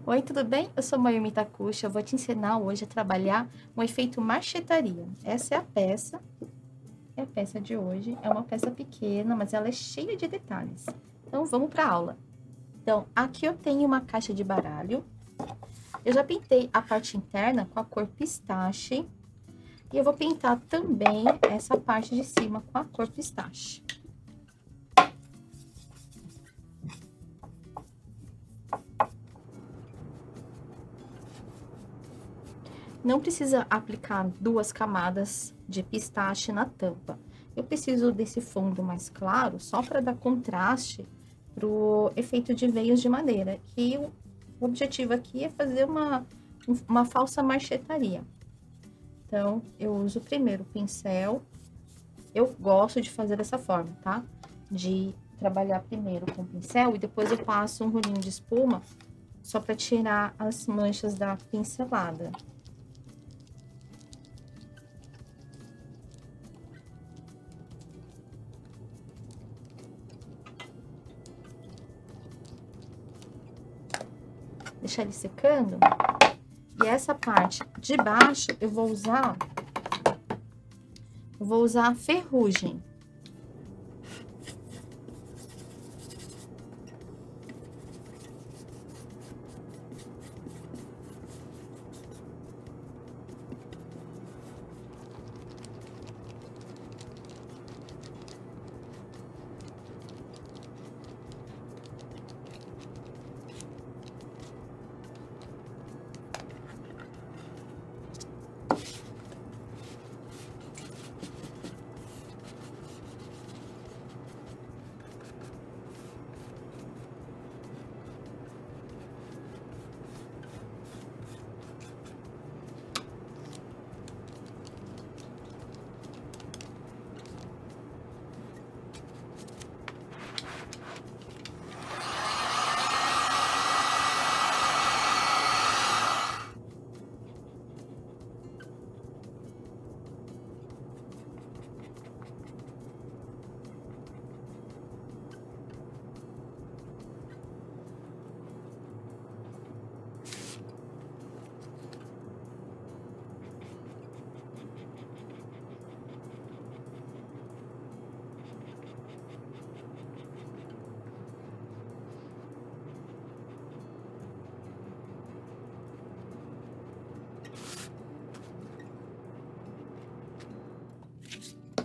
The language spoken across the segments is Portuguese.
Oi, tudo bem? Eu sou Mayumi Takushi, eu vou te ensinar hoje a trabalhar um efeito marchetaria. Essa é a peça de hoje. É uma peça pequena, mas ela é cheia de detalhes. Então, vamos para a aula. Então, aqui eu tenho uma caixa de baralho. Eu já pintei a parte interna com a cor pistache. E eu vou pintar também essa parte de cima com a cor pistache. Não precisa aplicar 2 camadas de pistache na tampa. Eu preciso desse fundo mais claro, só para dar contraste pro efeito de veios de madeira. Que o objetivo aqui é fazer uma falsa marchetaria. Então, eu uso primeiro o pincel. Eu gosto de fazer dessa forma, tá? De trabalhar primeiro com o pincel e depois eu passo um rolinho de espuma só para tirar as manchas da pincelada. Deixar ele secando. E essa parte de baixo eu vou usar ferrugem.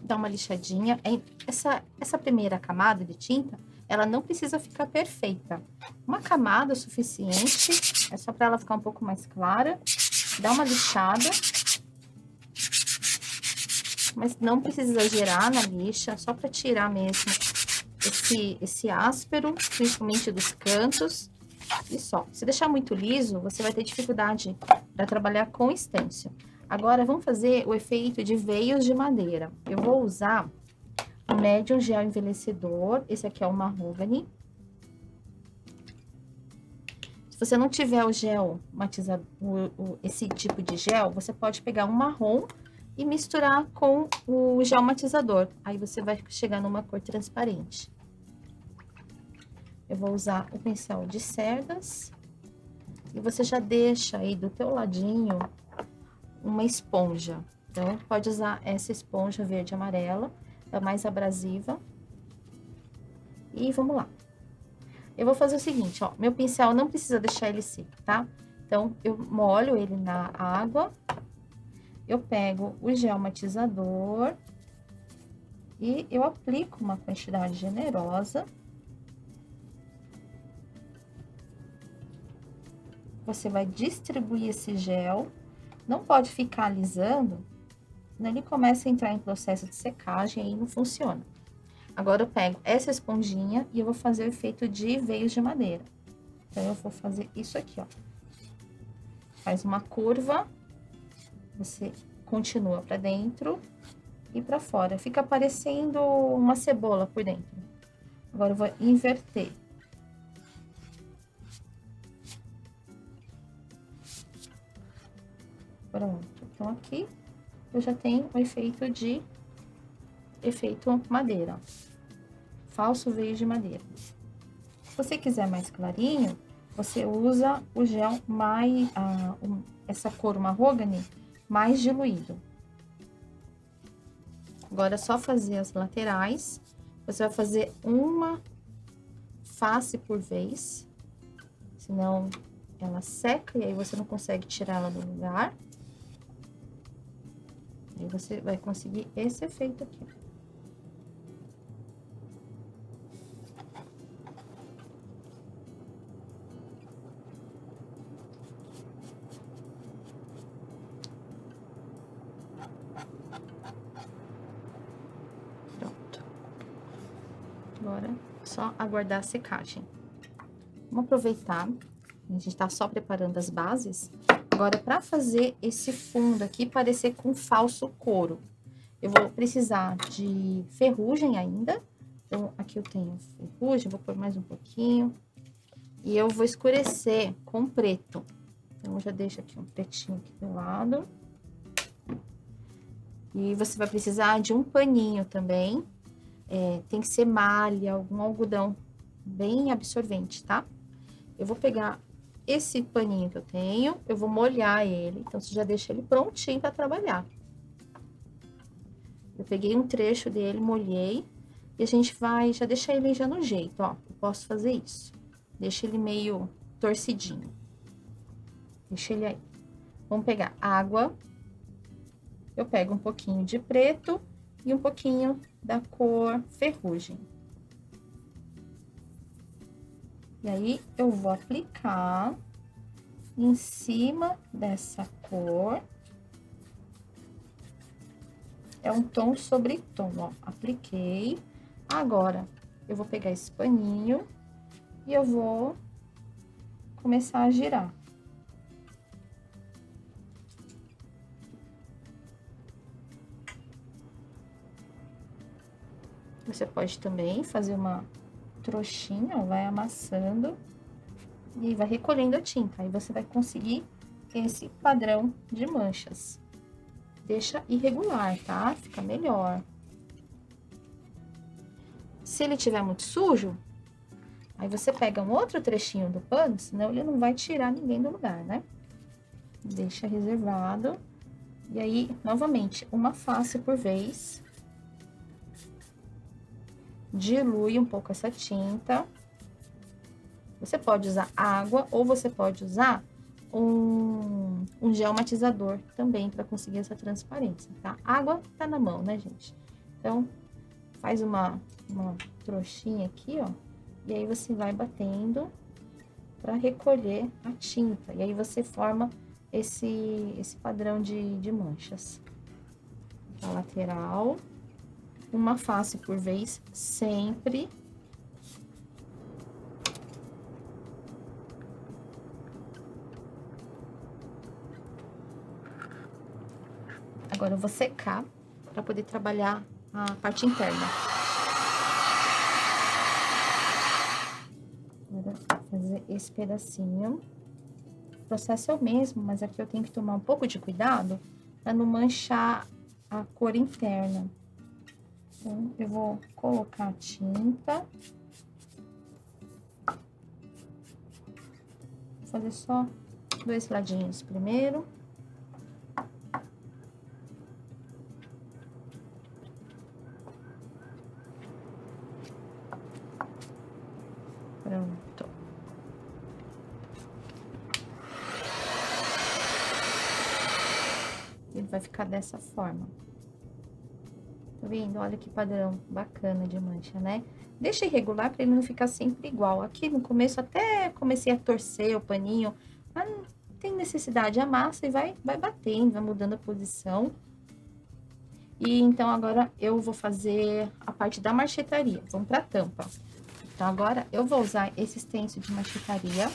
Dá uma lixadinha. Essa primeira camada de tinta, ela não precisa ficar perfeita. Uma camada é o suficiente, é só para ela ficar um pouco mais clara. Dá uma lixada. Mas não precisa exagerar na lixa, só para tirar mesmo esse áspero, principalmente dos cantos. E só. Se deixar muito liso, você vai ter dificuldade para trabalhar com stencil. Agora, vamos fazer o efeito de veios de madeira. Eu vou usar o Medium Gel Envelhecedor. Esse aqui é o Mahogany. Se você não tiver o gel matizador, esse tipo de gel, você pode pegar um marrom e misturar com o gel matizador. Aí você vai chegar numa cor transparente. Eu vou usar o pincel de cerdas. E você já deixa aí do teu ladinho uma esponja. Então, pode usar essa esponja verde e amarela, é mais abrasiva. E vamos lá. Eu vou fazer o seguinte, ó, meu pincel não precisa deixar ele seco, tá? Então, eu molho ele na água, eu pego o gel matizador e eu aplico uma quantidade generosa. Você vai distribuir esse gel, não pode ficar alisando, senão ele começa a entrar em processo de secagem e aí não funciona. Agora, eu pego essa esponjinha e eu vou fazer o efeito de veios de madeira. Então, eu vou fazer isso aqui, ó. Faz uma curva, você continua pra dentro e pra fora. Fica parecendo uma cebola por dentro. Agora, eu vou inverter. Pronto. Então, aqui eu já tenho o efeito madeira, ó. Falso veio de madeira. Se você quiser mais clarinho, você usa o gel mais, essa cor mahogany mais diluído. Agora é só fazer as laterais. Você vai fazer uma face por vez, senão ela seca e aí você não consegue tirar ela do lugar. E você vai conseguir esse efeito aqui. Pronto. Agora, só aguardar a secagem. Vamos aproveitar, a gente tá só preparando as bases. Agora, para fazer esse fundo aqui parecer com falso couro, eu vou precisar de ferrugem ainda. Então, aqui eu tenho ferrugem, vou pôr mais um pouquinho. E eu vou escurecer com preto. Então, eu já deixo aqui um pretinho aqui do lado. E você vai precisar de um paninho também. Tem que ser malha, algum algodão bem absorvente, tá? Eu vou pegar esse paninho que eu tenho, eu vou molhar ele, então você já deixa ele prontinho para trabalhar. Eu peguei um trecho dele, molhei, e a gente vai já deixar ele já no jeito, ó. Eu posso fazer isso. Deixa ele meio torcidinho. Deixa ele aí. Vamos pegar água. Eu pego um pouquinho de preto e um pouquinho da cor ferrugem. E aí, eu vou aplicar em cima dessa cor. É um tom sobre tom, ó. Apliquei. Agora, eu vou pegar esse paninho e eu vou começar a girar. Você pode também fazer uma trouxinha, ó, vai amassando e vai recolhendo a tinta. Aí você vai conseguir esse padrão de manchas. Deixa irregular, tá? Fica melhor. Se ele tiver muito sujo, aí você pega um outro trechinho do pano, senão ele não vai tirar ninguém do lugar, né? Deixa reservado. E aí, novamente, uma face por vez. Dilui um pouco essa tinta. Você pode usar água ou você pode usar um gel matizador também para conseguir essa transparência, tá? Água tá na mão, né, gente? Então, faz uma trouxinha aqui, ó. E aí você vai batendo para recolher a tinta. E aí você forma esse padrão de manchas. A lateral. Uma face por vez, sempre. Agora, eu vou secar para poder trabalhar a parte interna. Agora, vou fazer esse pedacinho. O processo é o mesmo, mas aqui eu tenho que tomar um pouco de cuidado para não manchar a cor interna. Então, eu vou colocar a tinta. Vou fazer só 2 ladinhos primeiro. Pronto. Ele vai ficar dessa forma. Tá vendo? Olha que padrão bacana de mancha, né? Deixa irregular para ele não ficar sempre igual. Aqui no começo até comecei a torcer o paninho, mas não tem necessidade. Amassa e vai batendo, vai mudando a posição. E então agora eu vou fazer a parte da marchetaria. Vamos para a tampa. Então agora eu vou usar esse stencil de marchetaria.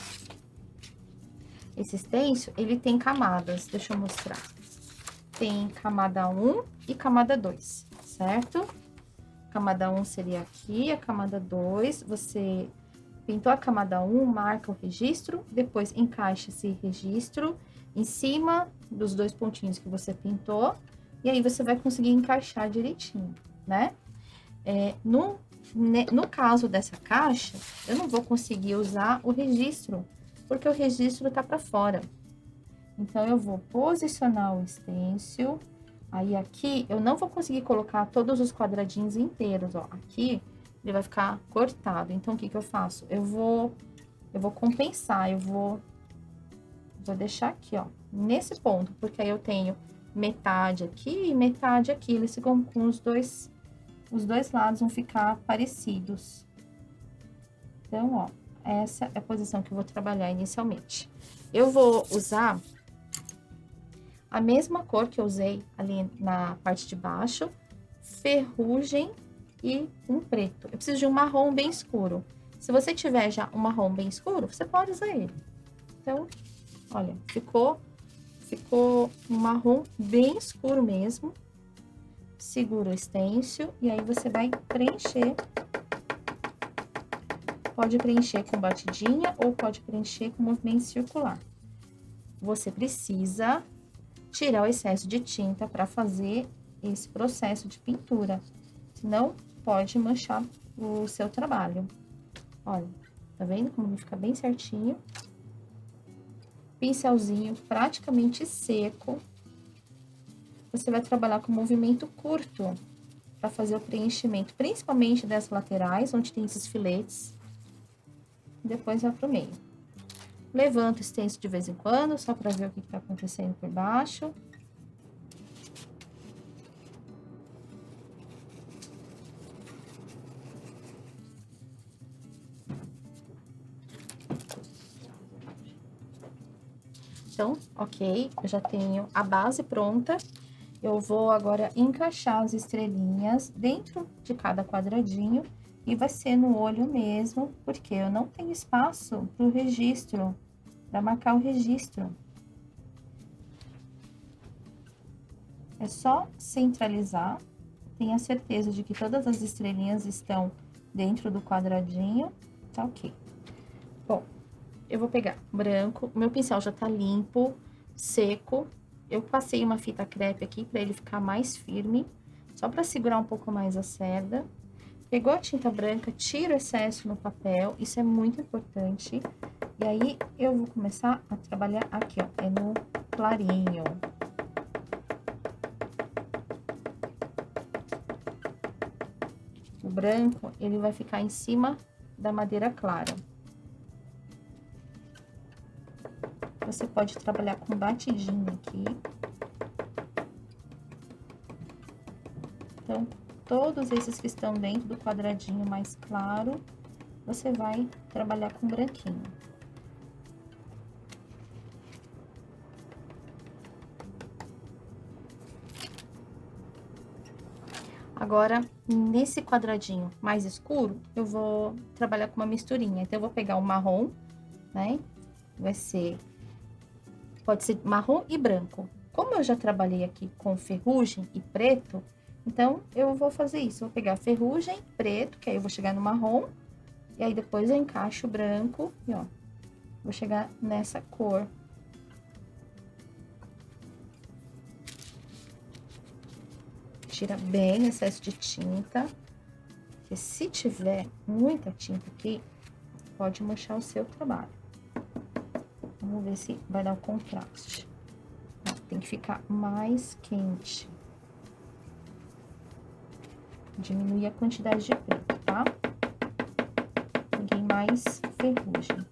Esse stencil, ele tem camadas, deixa eu mostrar. Tem camada 1 e camada 2, certo? Camada 1 seria aqui, a camada 2, você pintou a camada 1, marca o registro, depois encaixa esse registro em cima dos 2 pontinhos que você pintou, e aí você vai conseguir encaixar direitinho, né? No caso dessa caixa, eu não vou conseguir usar o registro porque o registro tá para fora. Então, eu vou posicionar o stencil. Aí, aqui, eu não vou conseguir colocar todos os quadradinhos inteiros, ó. Aqui, ele vai ficar cortado. Então, o que que eu faço? Eu vou compensar, eu vou deixar aqui, ó, nesse ponto, porque aí eu tenho metade aqui e metade aqui. Eles ficam com os dois lados vão ficar parecidos. Então, ó, essa é a posição que eu vou trabalhar inicialmente. Eu vou usar a mesma cor que eu usei ali na parte de baixo, ferrugem e um preto. Eu preciso de um marrom bem escuro. Se você tiver já um marrom bem escuro, você pode usar ele. Então, olha, ficou um marrom bem escuro mesmo. Segura o stencil e aí você vai preencher. Pode preencher com batidinha ou pode preencher com movimento circular. Você precisa tirar o excesso de tinta para fazer esse processo de pintura. Senão, pode manchar o seu trabalho. Olha, tá vendo como ele fica bem certinho? Pincelzinho praticamente seco. Você vai trabalhar com movimento curto para fazer o preenchimento, principalmente das laterais, onde tem esses filetes. Depois vai pro meio. Levanta o stencil de vez em quando, só para ver o que tá acontecendo por baixo. Então, ok, eu já tenho a base pronta. Eu vou agora encaixar as estrelinhas dentro de cada quadradinho e vai ser no olho mesmo, porque eu não tenho espaço para o registro, para marcar o registro. É só centralizar, tenha certeza de que todas as estrelinhas estão dentro do quadradinho, tá ok. Bom, eu vou pegar branco, o meu pincel já tá limpo, seco. Eu passei uma fita crepe aqui para ele ficar mais firme, só para segurar um pouco mais a cerda. Pegou a tinta branca, tira o excesso no papel, isso é muito importante. E aí, eu vou começar a trabalhar aqui, ó, é no clarinho. O branco, ele vai ficar em cima da madeira clara. Você pode trabalhar com batidinha aqui. Então, todos esses que estão dentro do quadradinho mais claro, você vai trabalhar com branquinho. Agora, nesse quadradinho mais escuro, eu vou trabalhar com uma misturinha. Então, eu vou pegar o marrom, né? Pode ser marrom e branco. Como eu já trabalhei aqui com ferrugem e preto, então, eu vou fazer isso. Eu vou pegar ferrugem, preto, que aí eu vou chegar no marrom. E aí, depois eu encaixo o branco e, ó, vou chegar nessa cor. Tira bem o excesso de tinta. Porque se tiver muita tinta aqui, pode manchar o seu trabalho. Vamos ver se vai dar o contraste. Tem que ficar mais quente. Diminuir a quantidade de preto, tá? Peguei mais ferrugem.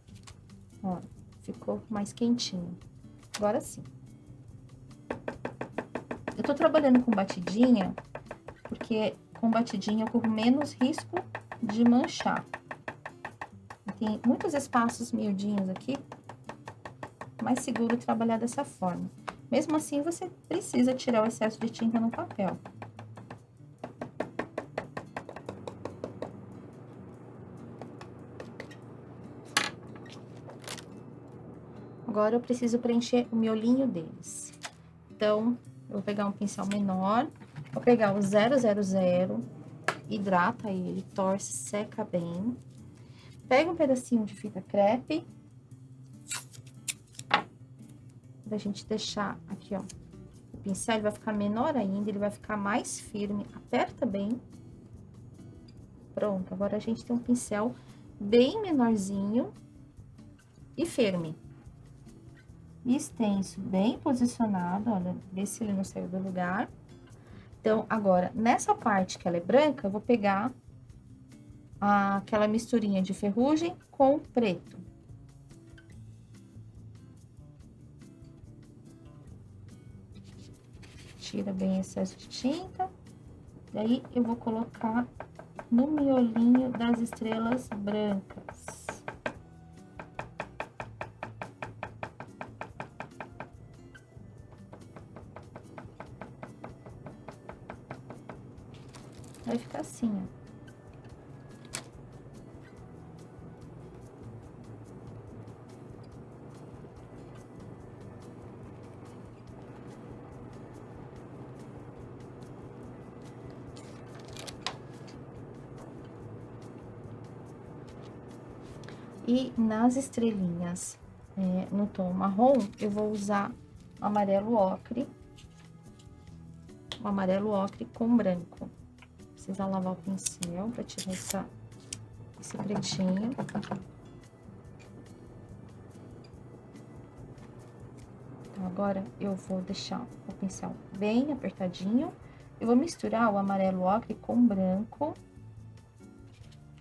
Ó, ficou mais quentinho. Agora sim. Eu tô trabalhando com batidinha, porque com batidinha eu corro menos risco de manchar. Tem muitos espaços miudinhos aqui, mais seguro trabalhar dessa forma. Mesmo assim, você precisa tirar o excesso de tinta no papel. Agora, eu preciso preencher o miolinho deles. Então, eu vou pegar um pincel menor, vou pegar o 000, hidrata ele, torce, seca bem. Pega um pedacinho de fita crepe. Pra gente deixar aqui, ó. O pincel ele vai ficar menor ainda, ele vai ficar mais firme. Aperta bem. Pronto, agora a gente tem um pincel bem menorzinho. e firme. Extenso bem posicionado, olha, vê se ele não saiu do lugar. Então, agora, nessa parte que ela é branca, eu vou pegar aquela misturinha de ferrugem com preto. Tira bem excesso de tinta. E aí, eu vou colocar no miolinho das estrelas brancas. Vai ficar assim, ó. E nas estrelinhas, no tom marrom, eu vou usar o amarelo ocre. O amarelo ocre com branco. Precisa lavar o pincel para tirar esse pretinho. Então, agora, eu vou deixar o pincel bem apertadinho. Eu vou misturar o amarelo ocre com branco.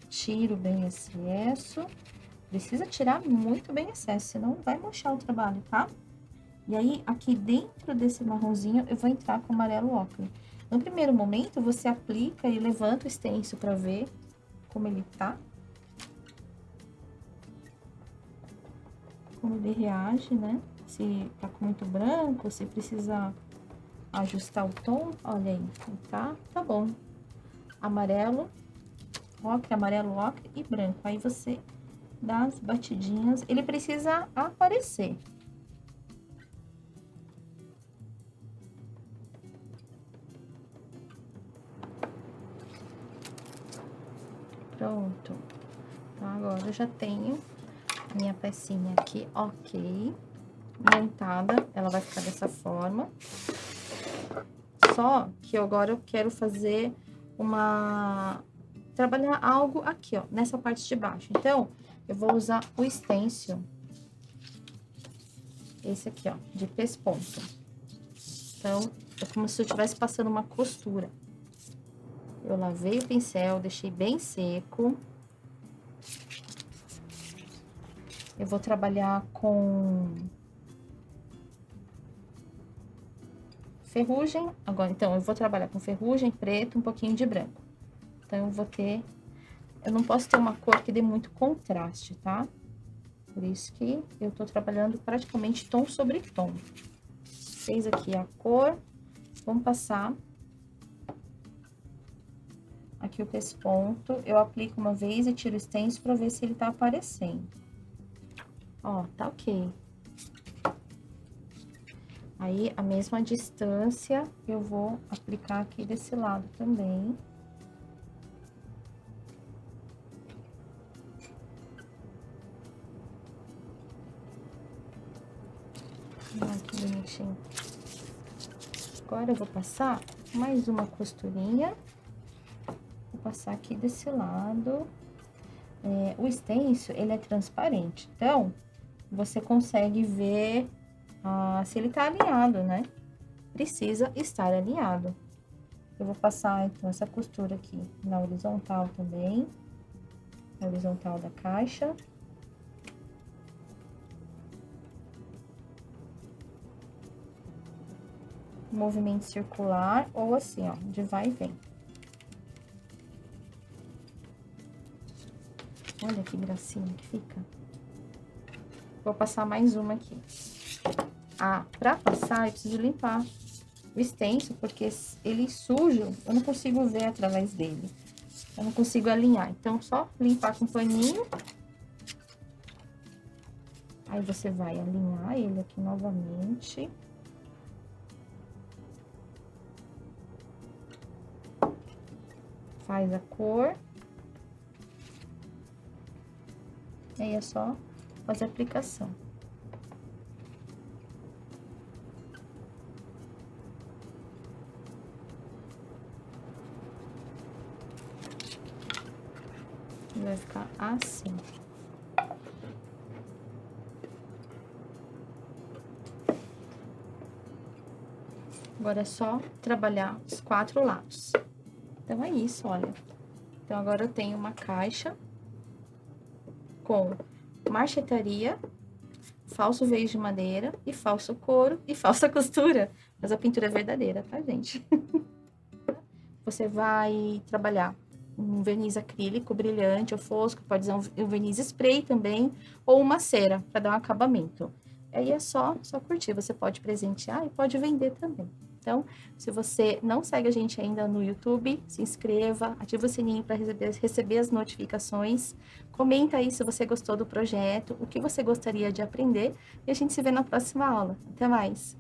Tiro bem esse excesso. Precisa tirar muito bem excesso, senão vai murchar o trabalho, tá? E aí, aqui dentro desse marronzinho, eu vou entrar com o amarelo ocre. No primeiro momento, você aplica e levanta o stencil pra ver como ele tá. Como ele reage, né? Se tá com muito branco, se precisa ajustar o tom, olha aí, tá bom. Amarelo, ocre e branco. Aí você dá as batidinhas, ele precisa aparecer. Pronto. Então, agora eu já tenho minha pecinha aqui, ok, montada, ela vai ficar dessa forma. Só que agora eu quero fazer trabalhar algo aqui, ó, nessa parte de baixo. Então, eu vou usar o stencil, esse aqui, ó, de pesponto. Então, é como se eu estivesse passando uma costura. Eu lavei o pincel, deixei bem seco. Eu vou trabalhar com ferrugem. Agora, então, eu vou trabalhar com ferrugem, preto, um pouquinho de branco. Então, eu não posso ter uma cor que dê muito contraste, tá? Por isso que eu tô trabalhando praticamente tom sobre tom. Fez aqui a cor, vamos passar aqui o pesponto. Eu aplico uma vez e tiro o stencil pra ver se ele tá aparecendo. Ó, tá ok. Aí, a mesma distância, eu vou aplicar aqui desse lado também. Olha que bonitinho. Agora, eu vou passar mais uma costurinha. Vou passar aqui desse lado. O stencil, ele é transparente, então, você consegue ver se ele tá alinhado, né? Precisa estar alinhado. Eu vou passar, então, essa costura aqui na horizontal também, na horizontal da caixa. Movimento circular, ou assim, ó, de vai e vem. Olha que gracinha que fica. Vou passar mais uma aqui. Pra passar, eu preciso limpar o stencil, porque ele sujo, eu não consigo ver através dele. Eu não consigo alinhar. Então, só limpar com paninho. Aí, você vai alinhar ele aqui novamente. Faz a cor. E aí, é só fazer a aplicação. Vai ficar assim. Agora é só trabalhar os 4 lados. Então, é isso, olha. Então, agora eu tenho uma caixa com marchetaria, falso veio de madeira e falso couro e falsa costura. Mas a pintura é verdadeira, tá, gente? Você vai trabalhar um verniz acrílico brilhante ou fosco, pode usar um verniz spray também, ou uma cera para dar um acabamento. Aí é só curtir, você pode presentear e pode vender também. Então, se você não segue a gente ainda no YouTube, se inscreva, ativa o sininho para receber as notificações. Comenta aí se você gostou do projeto, o que você gostaria de aprender, e a gente se vê na próxima aula. Até mais!